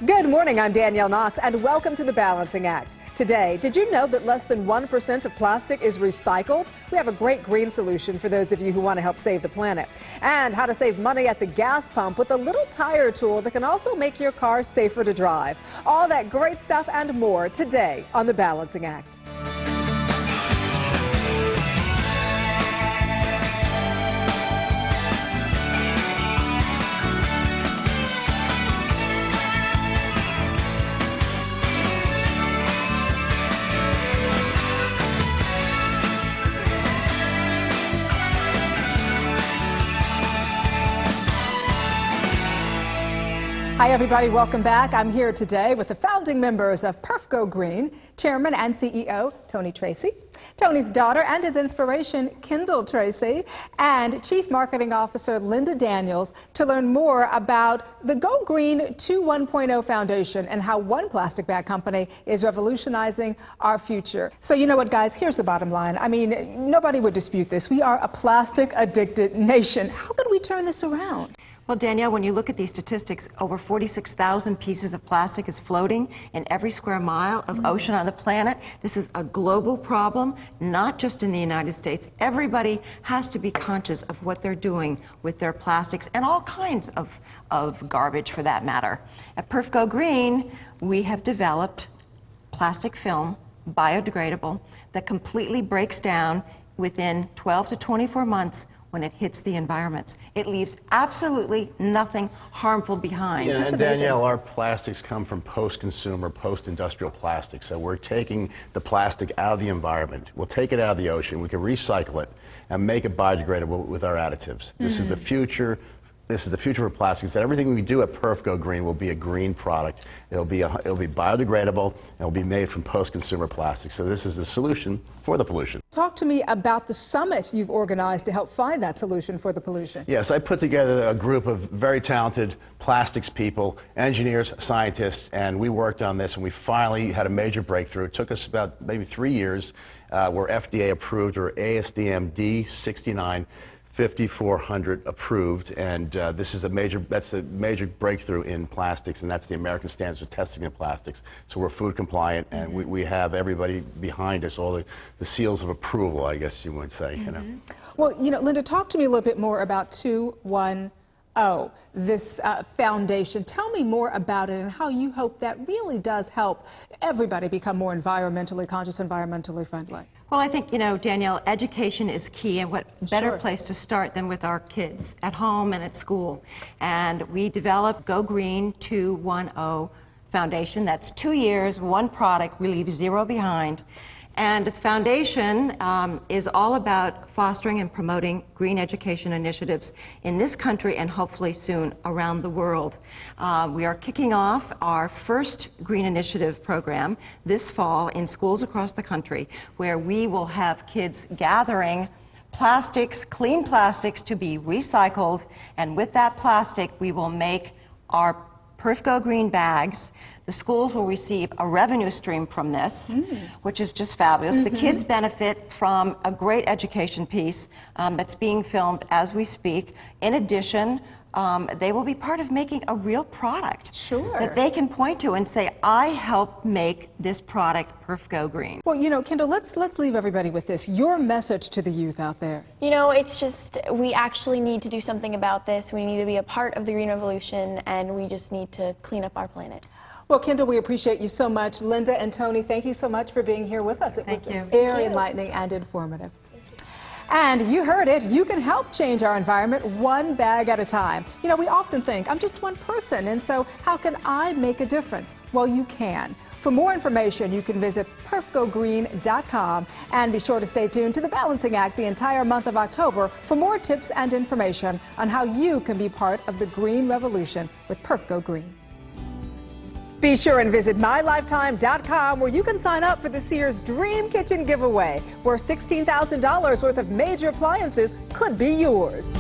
Good morning, I'm Danielle Knox, and welcome to The Balancing Act. Today, did you know that less than 1% of plastic is recycled? We have a great green solution for those of you who want to help save the planet. And how to save money at the gas pump with a little tire tool that can also make your car safer to drive. All that great stuff and more today on The Balancing Act. Hi everybody, welcome back. I'm here today with the founding members of Perfco Green, Chairman and CEO Tony Tracy, Tony's daughter and his inspiration Kendall Tracy, and Chief Marketing Officer Linda Daniels to learn more about the Go Green 2.1.0 Foundation and how one plastic bag company is revolutionizing our future. So you know what, guys, here's the bottom line. I mean, nobody would dispute this. We are a plastic addicted nation. How could we turn this around? Well, Danielle, when you look at these statistics, over 46,000 pieces of plastic is floating in every square mile of ocean on the planet. This is a global problem, not just in the United States. Everybody has to be conscious of what they're doing with their plastics and all kinds of garbage, for that matter. At Perfco Green, we have developed plastic film, biodegradable, that completely breaks down within 12 to 24 months when it hits the environments. It leaves absolutely nothing harmful behind. Yeah, and Danielle, our plastics come from post-consumer, post-industrial plastics. So we're taking the plastic out of the environment. We'll take it out of the ocean. We can recycle it and make it biodegradable with our additives. This is the future. This is the future of plastics. That everything we do at Perfco Green will be a green product. It'll be biodegradable. It'll be made from post-consumer plastics. So this is the solution for the pollution. Talk to me about the summit you've organized to help find that solution for the pollution. Yes, I put together a group of very talented plastics people, engineers, scientists, and we worked on this, and we finally had a major breakthrough. It took us about maybe 3 years. We're FDA approved, or ASTM D69. 5400 approved, and that's a major breakthrough in plastics, and that's the American Standards for Testing in Plastics. So we're food compliant, and we have everybody behind us, all the seals of approval, I guess you would say. You know. Well, you know, Linda, talk to me a little bit more about 2.1.0, this foundation. Tell me more about it and how you hope that really does help everybody become more environmentally conscious, environmentally friendly. Well, I think, you know, Danielle, education is key, and what better place to start than with our kids at home and at school. And we developed Go Green 2.1.0 Foundation. That's 2 years, one product, we leave zero behind. And the foundation is all about fostering and promoting green education initiatives in this country and hopefully soon around the world. We are kicking off our first Green Initiative program this fall in schools across the country, where we will have kids gathering plastics, clean plastics, to be recycled, and with that plastic we will make our Perfco Green bags. The schools will receive a revenue stream from this, which is just fabulous. The kids benefit from a great education piece that's being filmed as we speak. In addition, they will be part of making a real product that they can point to and say, I helped make this product Perfco Green. Well, you know, Kendall, let's leave everybody with this. Your message to the youth out there. You know, it's just, we actually need to do something about this. We need to be a part of the green revolution, and we just need to clean up our planet. Well, Kendall, we appreciate you so much. Linda and Tony, thank you so much for being here with us. It was very enlightening and informative. And you heard it, you can help change our environment one bag at a time. You know, we often think, I'm just one person, and so how can I make a difference? Well, you can. For more information, you can visit perfcogreen.com, and be sure to stay tuned to The Balancing Act the entire month of October for more tips and information on how you can be part of the green revolution with Perfco Green. Be sure and visit mylifetime.com, where you can sign up for the Sears Dream Kitchen giveaway, where $16,000 worth of major appliances could be yours.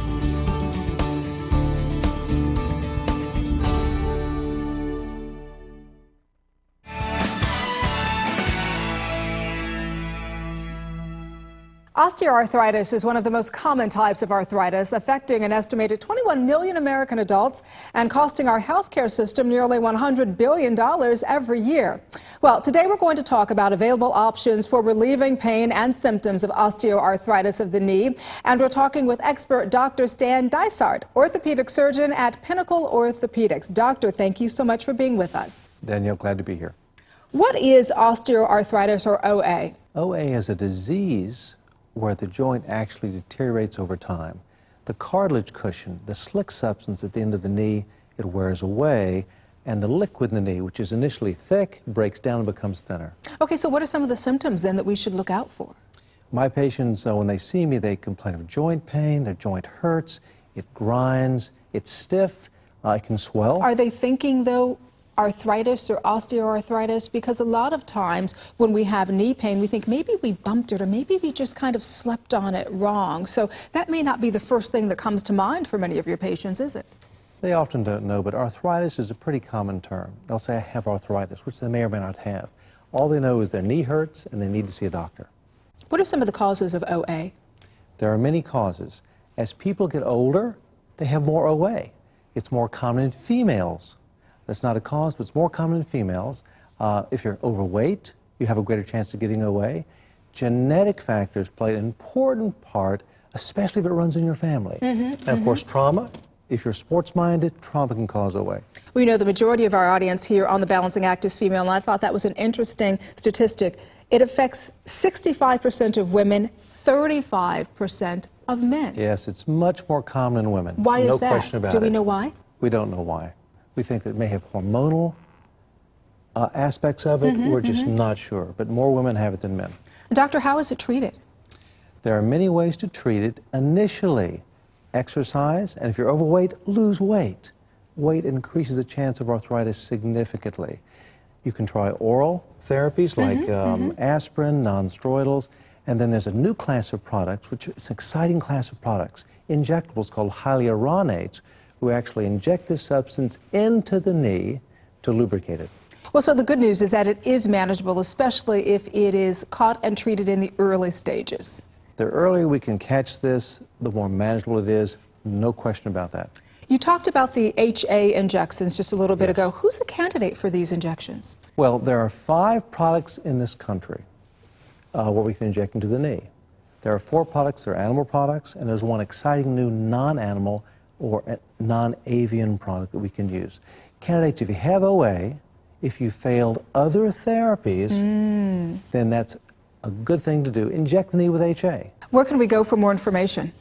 Osteoarthritis is one of the most common types of arthritis, affecting an estimated 21 million American adults and costing our healthcare system nearly $100 billion every year. Well, today we're going to talk about available options for relieving pain and symptoms of osteoarthritis of the knee. And we're talking with expert Dr. Stan Dysart, orthopedic surgeon at Pinnacle Orthopedics. Doctor, thank you so much for being with us. Danielle, glad to be here. What is osteoarthritis, or OA? OA is a disease where the joint actually deteriorates over time. The cartilage cushion, the slick substance at the end of the knee, it wears away, and the liquid in the knee, which is initially thick, breaks down and becomes thinner. Okay, so what are some of the symptoms then that we should look out for? My patients, when they see me, they complain of joint pain, their joint hurts, it grinds, it's stiff, it can swell. Are they thinking, though, arthritis or osteoarthritis? Because a lot of times when we have knee pain, we think maybe we bumped it or maybe we just kind of slept on it wrong. So that may not be the first thing that comes to mind for many of your patients, is it? They often don't know, but arthritis is a pretty common term. They'll say, I have arthritis, which they may or may not have. All they know is their knee hurts and they need to see a doctor. What are some of the causes of OA? There are many causes. As people get older, they have more OA. It's more common in females. That's not a cause, but it's more common in females. If you're overweight, you have a greater chance of getting OA. Genetic factors play an important part, especially if it runs in your family. And of course, trauma. If you're sports-minded, trauma can cause OA. We know the majority of our audience here on The Balancing Act is female, and I thought that was an interesting statistic. It affects 65% of women, 35% of men. Yes, it's much more common in women. Why is that? No question about it. Do we know why? We don't know why. We think that it may have hormonal aspects of it. We're just not sure. But more women have it than men. Doctor, how is it treated? There are many ways to treat it. Initially, exercise, and if you're overweight, lose weight. Weight increases the chance of arthritis significantly. You can try oral therapies like aspirin, non-steroidals, and then there's a new class of products, which is an exciting class of products, injectables called hyaluronates, who actually inject this substance into the knee to lubricate it. Well, so the good news is that it is manageable, especially if it is caught and treated in the early stages. The earlier we can catch this, the more manageable it is, no question about that. You talked about the HA injections just a little bit ago. Who's the candidate for these injections? Well, there are 5 products in this country where we can inject into the knee. There are 4 products, they're animal products, and there's one exciting new non-animal or a non-avian product that we can use. Candidates, if you have OA, if you failed other therapies, then that's a good thing to do. Inject the knee with HA. Where can we go for more information?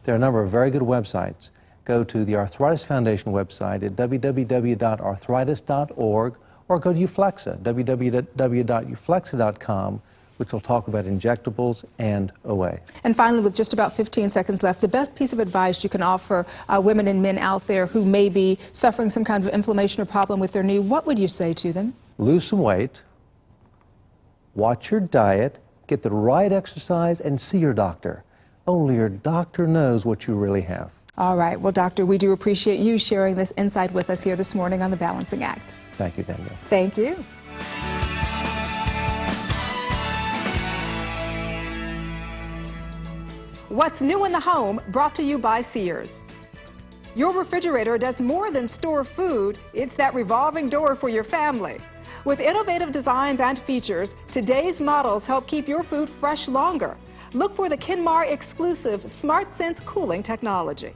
There are a number of very good websites. Go to the Arthritis Foundation website at www.arthritis.org or go to Euflexa, www.euflexa.com, which will talk about injectables and OA. And finally, with just about 15 seconds left, the best piece of advice you can offer women and men out there who may be suffering some kind of inflammation or problem with their knee, what would you say to them? Lose some weight, watch your diet, get the right exercise, and see your doctor. Only your doctor knows what you really have. All right. Well, doctor, we do appreciate you sharing this insight with us here this morning on The Balancing Act. Thank you, Danielle. Thank you. What's new in the home, brought to you by Sears. Your refrigerator does more than store food. It's that revolving door for your family. With innovative designs and features, today's models help keep your food fresh longer. Look for the Kenmar exclusive SmartSense cooling technology.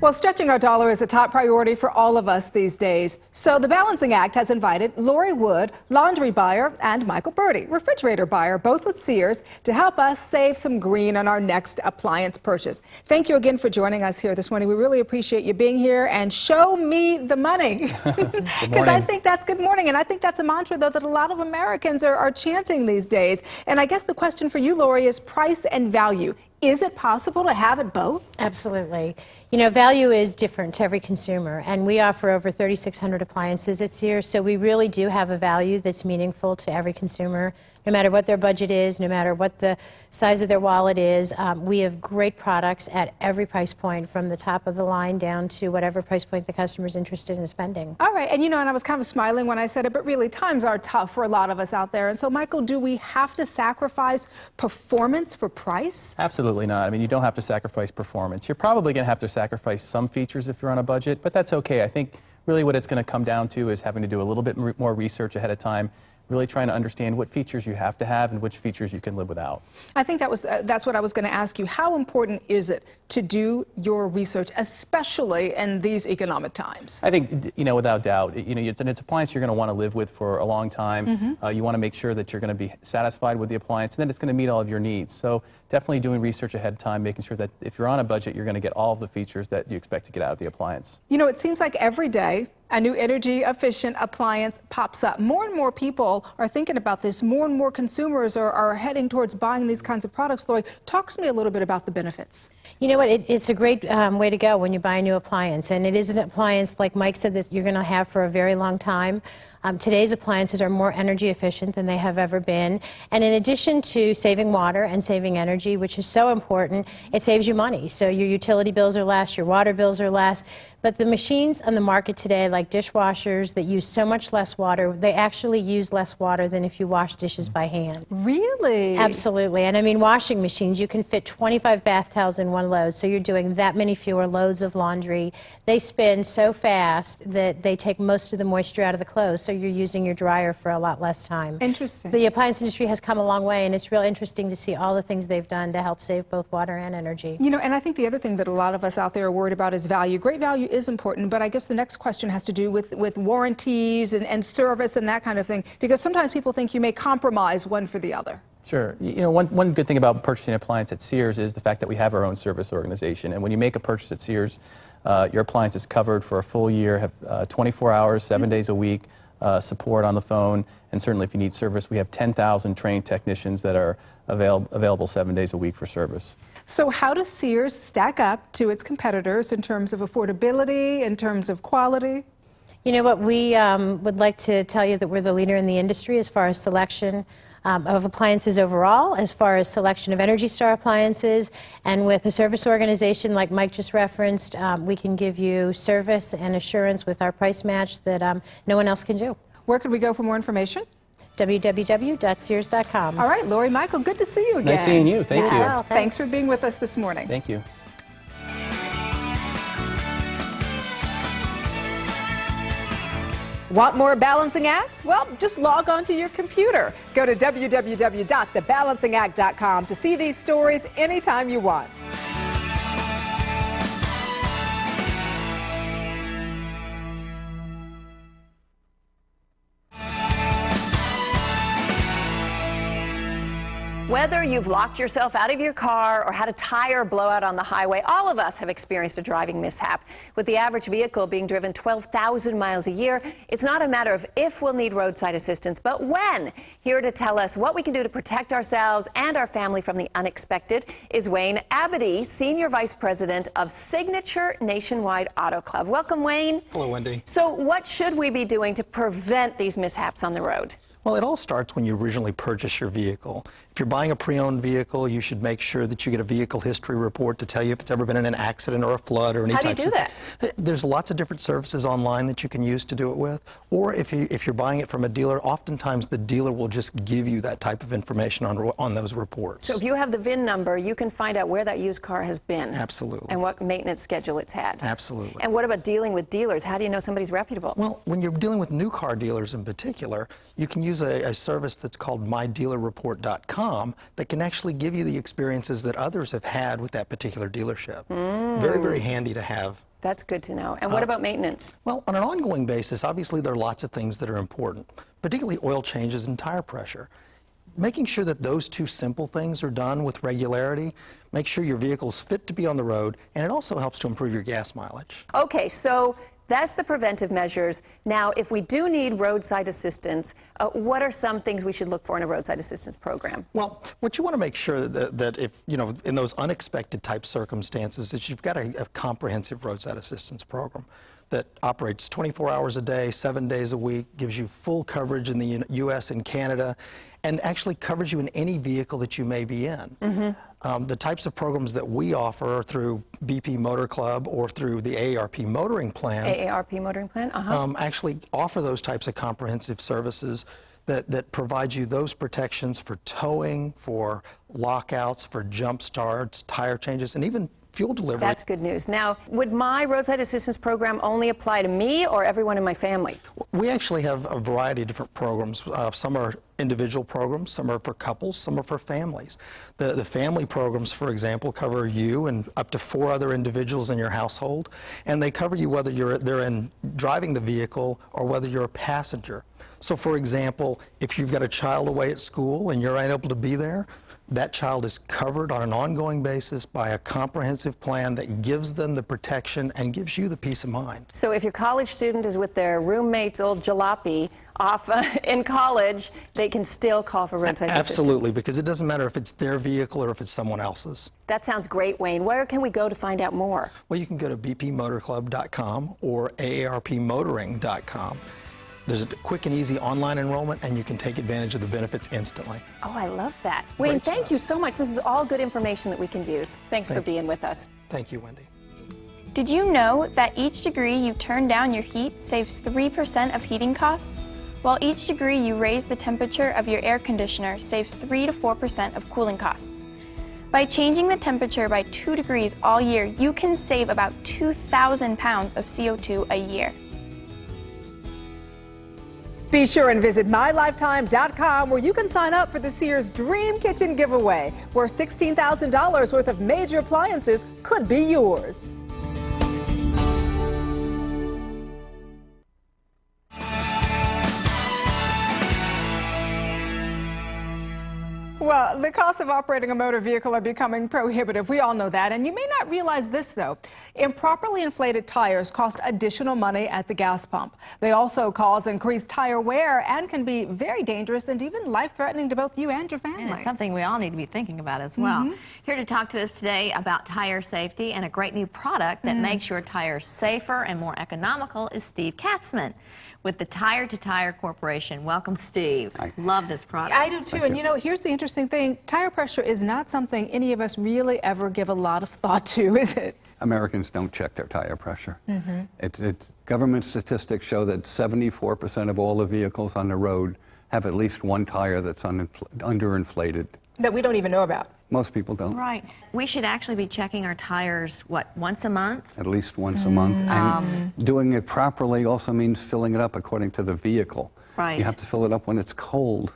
Well, stretching our dollar is a top priority for all of us these days. So the Balancing Act has invited Lori Wood, laundry buyer, and Michael Burdi, refrigerator buyer, both with Sears, to help us save some green on our next appliance purchase. Thank you again for joining us here this morning. We really appreciate you being here, and show me the money. Because I think that's good morning, and I think that's a mantra, though, that a lot of Americans are chanting these days. And I guess the question for you, Lori, is price and value. Is it possible to have it both? Absolutely. You know, value is different to every consumer, and we offer over 3,600 appliances at Sears, so we really do have a value that's meaningful to every consumer, no matter what their budget is, no matter what the size of their wallet is. We have great products at every price point, from the top of the line down to whatever price point the customer's interested in spending. All right, and you know, and I was kind of smiling when I said it, but really times are tough for a lot of us out there. And so, Michael, do we have to sacrifice performance for price? Absolutely not. I mean, you don't have to sacrifice performance. You're probably going to have to sacrifice some features if you're on a budget, but that's okay. I think really what it's going to come down to is having to do a little bit more research ahead of time, really trying to understand what features you have to have and which features you can live without. I think that's what I was going to ask you. How important is it to do your research, especially in these economic times? I think, you know, without doubt, you know, it's an appliance you're going to want to live with for a long time. You want to make sure that you're going to be satisfied with the appliance and that it's going to meet all of your needs. So definitely doing research ahead of time, making sure that if you're on a budget, you're going to get all of the features that you expect to get out of the appliance. You know, it seems like every day a new energy-efficient appliance pops up. More and more people are thinking about this. More and more consumers are heading towards buying these kinds of products. Lori, talk to me a little bit about the benefits. You know what, it's a great way to go when you buy a new appliance. And it is an appliance, like Mike said, that you're going to have for a very long time. Today's appliances are more energy efficient than they have ever been. And in addition to saving water and saving energy, which is so important, it saves you money. So your utility bills are less, your water bills are less. But the machines on the market today, like dishwashers that use so much less water, they actually use less water than if you wash dishes by hand. Really? Absolutely. And I mean, washing machines, you can fit 25 bath towels in one load, so you're doing that many fewer loads of laundry. They spin so fast that they take most of the moisture out of the clothes, so you're using your dryer for a lot less time. Interesting. The appliance industry has come a long way, and it's real interesting to see all the things they've done to help save both water and energy. You know, and I think the other thing that a lot of us out there are worried about is value. Great value is important, but I guess the next question has to do with warranties and service and that kind of thing, because sometimes people think you may compromise one for the other. Sure. You know, one good thing about purchasing an appliance at Sears is the fact that we have our own service organization. And when you make a purchase at Sears, your appliance is covered for a full year, have 24 hours, 7 days a week, support on the phone, and certainly if you need service, we have 10,000 trained technicians that are available 7 days a week for service. So how does Sears stack up to its competitors in terms of affordability, in terms of quality? You know what, we would like to tell you that we're the leader in the industry as far as selection of appliances overall, as far as selection of Energy Star appliances, and with a service organization like Mike just referenced, we can give you service and assurance with our price match that no one else can do. Where could we go for more information? www.sears.com. All right, Lori, Michael, good to see you again. Nice seeing you. Thank you. Well, Thanks for being with us this morning. Thank you. Want more balancing act? Well, just log on to your computer. Go to www.thebalancingact.com to see these stories anytime you want. Whether you've locked yourself out of your car or had a tire blowout on the highway, all of us have experienced a driving mishap. With the average vehicle being driven 12,000 miles a year, it's not a matter of if we'll need roadside assistance, but when. Here to tell us what we can do to protect ourselves and our family from the unexpected is Wayne Abadie, Senior Vice President of Signature Nationwide Auto Club. Welcome, Wayne. Hello, Wendy. So what should we be doing to prevent these mishaps on the road? Well, it all starts when you originally purchase your vehicle. If you're buying a pre-owned vehicle, you should make sure that you get a vehicle history report to tell you if it's ever been in an accident or a flood or any types of... How do you do that? There's lots of different services online that you can use to do it with. Or if you're buying it from a dealer, oftentimes the dealer will just give you that type of information on those reports. So if you have the VIN number, you can find out where that used car has been. Absolutely. And what maintenance schedule it's had. Absolutely. And what about dealing with dealers? How do you know somebody's reputable? Well, when you're dealing with new car dealers in particular, you can use a service that's called mydealerreport.com that can actually give you the experiences that others have had with that particular dealership. Very, very handy to have. That's good to know. And what about maintenance? Well, on an ongoing basis, obviously there are lots of things that are important, particularly oil changes and tire pressure. Making sure that those two simple things are done with regularity, make sure your vehicle's fit to be on the road, and it also helps to improve your gas mileage. Okay, so that's the preventive measures. Now, if we do need roadside assistance, what are some things we should look for in a roadside assistance program? Well, what you want to make sure that if, you know, in those unexpected type circumstances, that you've got a comprehensive roadside assistance program. that operates 24 hours a day, 7 days a week, gives you full coverage in the U.S. and Canada, and actually covers you in any vehicle that you may be in. The types of programs that we offer through BP Motor Club or through the AARP Motoring Plan, actually offer those types of comprehensive services that provide you those protections for towing, for lockouts, for jump starts, tire changes, and even fuel delivery. That's good news. Now, would my roadside assistance program only apply to me or everyone in my family? We actually have a variety of different programs. Some are individual programs, some are for couples, some are for families. The family programs, for example, cover you and up to 4 other individuals in your household, and they cover you whether they're in driving the vehicle or whether you're a passenger. So, for example, if you've got a child away at school and you're unable to be there, that child is covered on an ongoing basis by a comprehensive plan that gives them the protection and gives you the peace of mind. So if your college student is with their roommate's old jalopy off in college, they can still call for roadside assistance? Absolutely, because it doesn't matter if it's their vehicle or if it's someone else's. That sounds great, Wayne. Where can we go to find out more? Well, you can go to bpmotorclub.com or aarpmotoring.com. There's a quick and easy online enrollment, and you can take advantage of the benefits instantly. Oh, I love that. Wayne, thank you so much. This is all good information that we can use. Thanks for being with us. Thank you, Wendy. Did you know that each degree you turn down your heat saves 3% of heating costs? While each degree you raise the temperature of your air conditioner saves 3 to 4% of cooling costs. By changing the temperature by 2 degrees all year, you can save about 2,000 pounds of CO2 a year. Be sure and visit mylifetime.com where you can sign up for the Sears Dream Kitchen giveaway, where $16,000 worth of major appliances could be yours. Well, the costs of operating a motor vehicle are becoming prohibitive. We all know that. And you may not realize this, though. Improperly inflated tires cost additional money at the gas pump. They also cause increased tire wear and can be very dangerous and even life-threatening to both you and your family. And it's something we all need to be thinking about as well. Here to talk to us today about tire safety and a great new product that makes your tires safer and more economical is Steve Katzman with the Tire to Tire Corporation. Welcome, Steve. Hi. Love this product. I do too. And you know, here's the interesting thing. Tire pressure is not something any of us really ever give a lot of thought to, is it? Americans don't check their tire pressure. Government statistics show that 74% of all the vehicles on the road have at least one tire that's underinflated. That we don't even know about. Most people don't. Right. We should actually be checking our tires, what, once a month? At least once a month. And doing it properly also means filling it up according to the vehicle. Right. You have to fill it up when it's cold.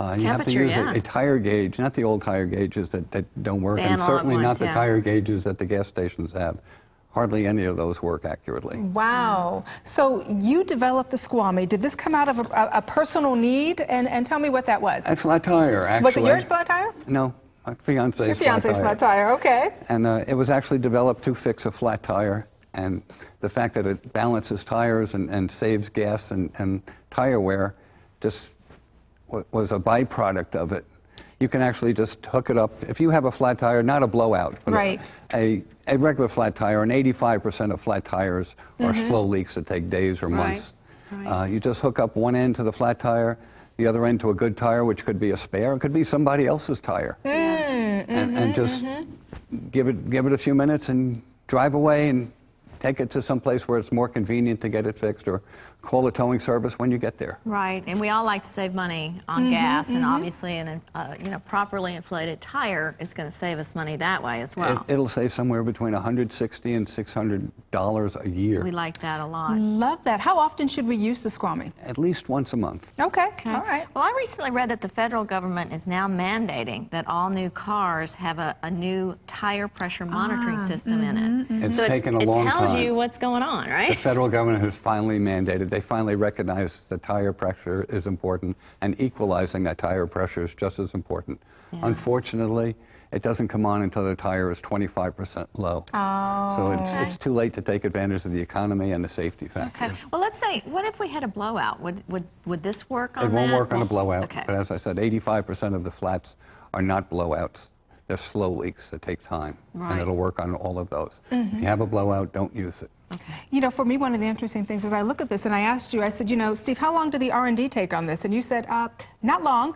You have to use a tire gauge, not the old tire gauges that don't work, and certainly not the tire gauges that the gas stations have. Hardly any of those work accurately. Wow. So you developed the Squammy. Did this come out of a personal need? And tell me what that was. A flat tire, actually. Was it your flat tire? No. My fiance's Your fiance's flat tire, okay. And it was actually developed to fix a flat tire, and the fact that it balances tires and saves gas and tire wear just was a byproduct of it. You can actually just hook it up. If you have a flat tire, not a blowout, but a regular flat tire, and 85% of flat tires are slow leaks that take days or months. You just hook up one end to the flat tire, the other end to a good tire, which could be a spare, it could be somebody else's tire. And just give it a few minutes and drive away and take it to some place where it's more convenient to get it fixed, or call the towing service when you get there. Right, and we all like to save money on gas, and obviously a properly inflated tire is going to save us money that way as well. It'll save somewhere between $160 and $600 a year. We like that a lot. Love that. How often should we use the Squammy? At least once a month. Okay. All right. Well, I recently read that the federal government is now mandating that all new cars have a new tire pressure monitoring system in it. It's taken a long time. It tells you what's going on, right? The federal government has finally mandated. They finally recognize that tire pressure is important, and equalizing that tire pressure is just as important. Unfortunately, it doesn't come on until the tire is 25% low. So it's too late to take advantage of the economy and the safety factors. Okay. Well, let's say, what if we had a blowout? Would this work on that? It won't work on a blowout, Okay. but as I said, 85% of the flats are not blowouts. They're slow leaks that take time, Right. and it'll work on all of those. If you have a blowout, don't use it. You know, for me, one of the interesting things is I look at this and I asked you, I said, you know, Steve, how long did the R&D take on this? And you said, not long,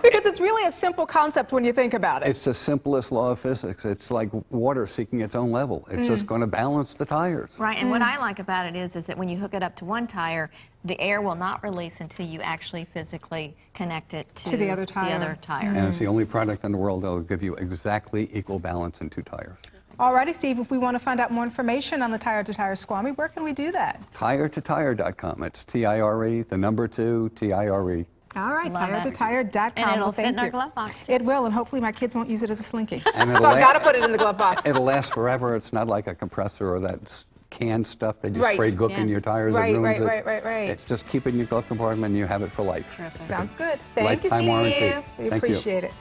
because it's really a simple concept when you think about it. It's the simplest law of physics. It's like water seeking its own level. It's just going to balance the tires. Right, and what I like about it is that when you hook it up to one tire, the air will not release until you actually physically connect it to the other tire. And it's the only product in the world that will give you exactly equal balance in two tires. Alrighty, Steve, if we want to find out more information on the tire-to-tire Squammy, where can we do that? Tire2tire.com. It's T-I-R-E, the number 2, T-I-R-E. All right, tire2tire.com. And it'll Well, fit thank in our you. glove box. It will, and hopefully my kids won't use it as a slinky. And So I've got to put it in the glove box. It'll last forever. It's not like a compressor or that canned stuff that you Right. spray gook in your tires Right, and ruins right, it. right. It's just keep it in your glove compartment and you have it for life. Terrific. Sounds good. Thank you, Lifetime Steve. warranty. We Thank you. appreciate it.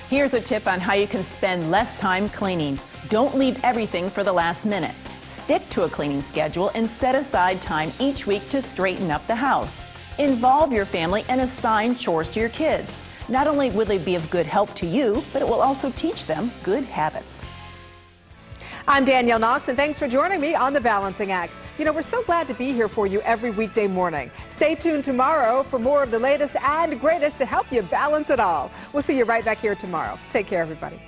Here's a tip on how you can spend less time cleaning. Don't leave everything for the last minute. Stick to a cleaning schedule and set aside time each week to straighten up the house. Involve your family and assign chores to your kids. Not only will they be of good help to you, but it will also teach them good habits. I'm Danielle Knox, and thanks for joining me on The Balancing Act. You know, we're so glad to be here for you every weekday morning. Stay tuned tomorrow for more of the latest and greatest to help you balance it all. We'll see you right back here tomorrow. Take care, everybody.